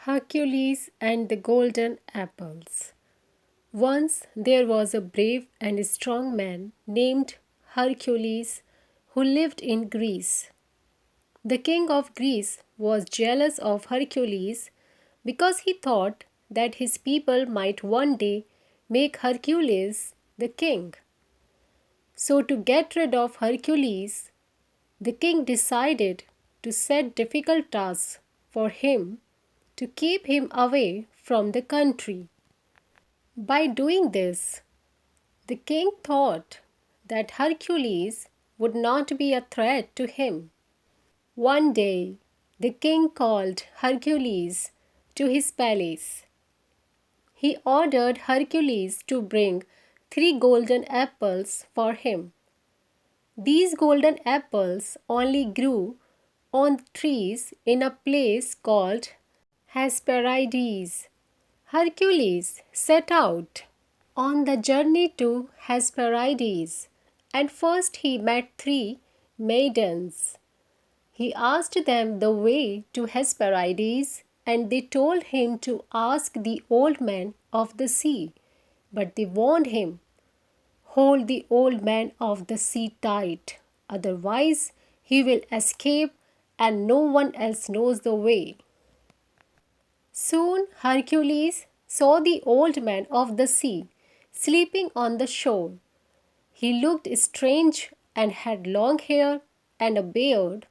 Hercules and the Golden Apples. Once there was a brave and strong man named Hercules who lived in Greece. The king of Greece was jealous of Hercules because he thought that his people might one day make Hercules the king. So, to get rid of Hercules, the king decided to set difficult tasks for him to keep him away from the country. By doing this, the king thought that Hercules would not be a threat to him. One day, the king called Hercules to his palace. He ordered Hercules to bring 3 golden apples for him. These golden apples only grew on trees in a place called Hesperides. Hercules set out on the journey to Hesperides, and first he met 3 maidens. He asked them the way to Hesperides, and they told him to ask the old man of the sea. But they warned him, "Hold the old man of the sea tight, otherwise he will escape and no one else knows the way." Soon Hercules saw the old man of the sea sleeping on the shore. He looked strange and had long hair and a beard.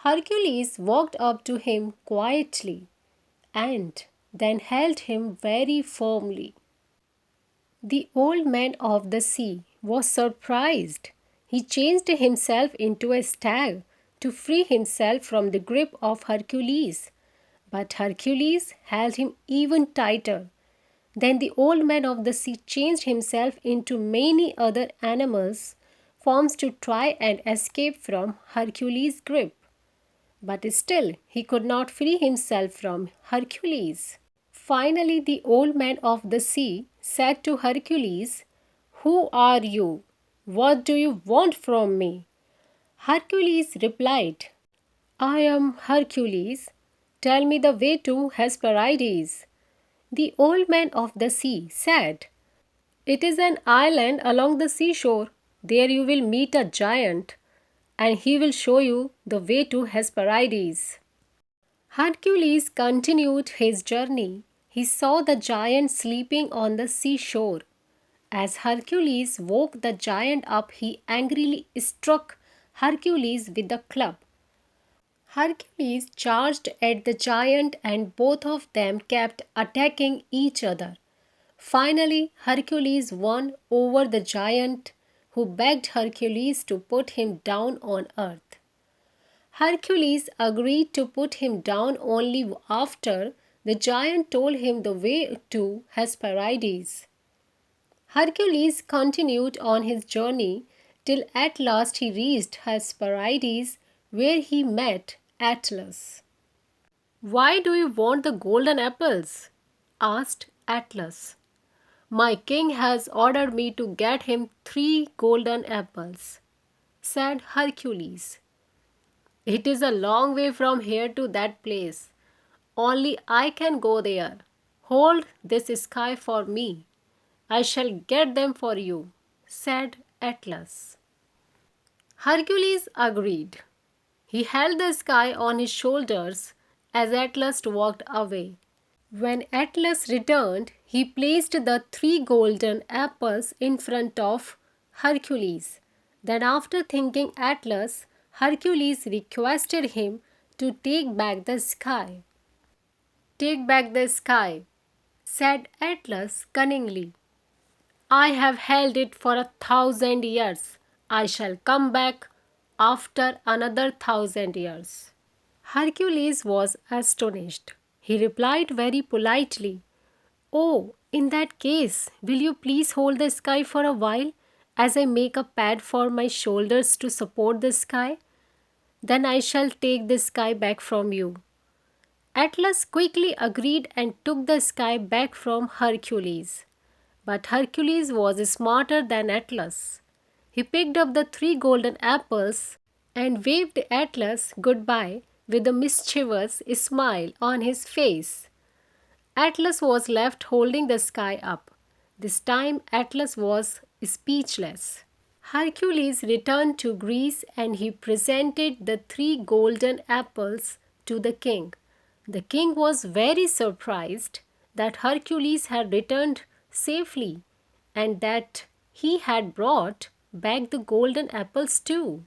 Hercules walked up to him quietly and then held him very firmly. The old man of the sea was surprised. He changed himself into a stag to free himself from the grip of Hercules. But Hercules held him even tighter. Then the old man of the sea changed himself into many other animals' forms to try and escape from Hercules' grip. But still he could not free himself from Hercules. Finally, the old man of the sea said to Hercules, "Who are you? What do you want from me?" Hercules replied, "I am Hercules. Tell me the way to Hesperides." The old man of the sea said, "It is an island along the seashore. There you will meet a giant, and he will show you the way to Hesperides." Hercules continued his journey. He saw the giant sleeping on the seashore. As Hercules woke the giant up, he angrily struck Hercules with a club. Hercules charged at the giant and both of them kept attacking each other. Finally, Hercules won over the giant, who begged Hercules to put him down on earth. Hercules agreed to put him down only after the giant told him the way to Hesperides. Hercules continued on his journey till at last he reached Hesperides, where he met Atlas. "Why do you want the golden apples?" asked Atlas. "My king has ordered me to get him 3 golden apples," said Hercules. "It is a long way from here to that place. Only I can go there. Hold this sky for me. I shall get them for you," said Atlas. Hercules agreed. He held the sky on his shoulders as Atlas walked away. When Atlas returned, he placed the 3 golden apples in front of Hercules. Then, after thanking Atlas, Hercules requested him to take back the sky. "Take back the sky," said Atlas cunningly. "I have held it for 1,000 years. I shall come back after another 1,000 years." Hercules was astonished. He replied very politely, "Oh, in that case, will you please hold the sky for a while as I make a pad for my shoulders to support the sky? Then I shall take the sky back from you." Atlas quickly agreed and took the sky back from Hercules. But Hercules was smarter than Atlas. He picked up the 3 golden apples and waved Atlas goodbye with a mischievous smile on his face. Atlas was left holding the sky up. This time, Atlas was speechless. Hercules returned to Greece and he presented the three golden apples to the king. The king was very surprised that Hercules had returned safely and that he had brought back the golden apples too.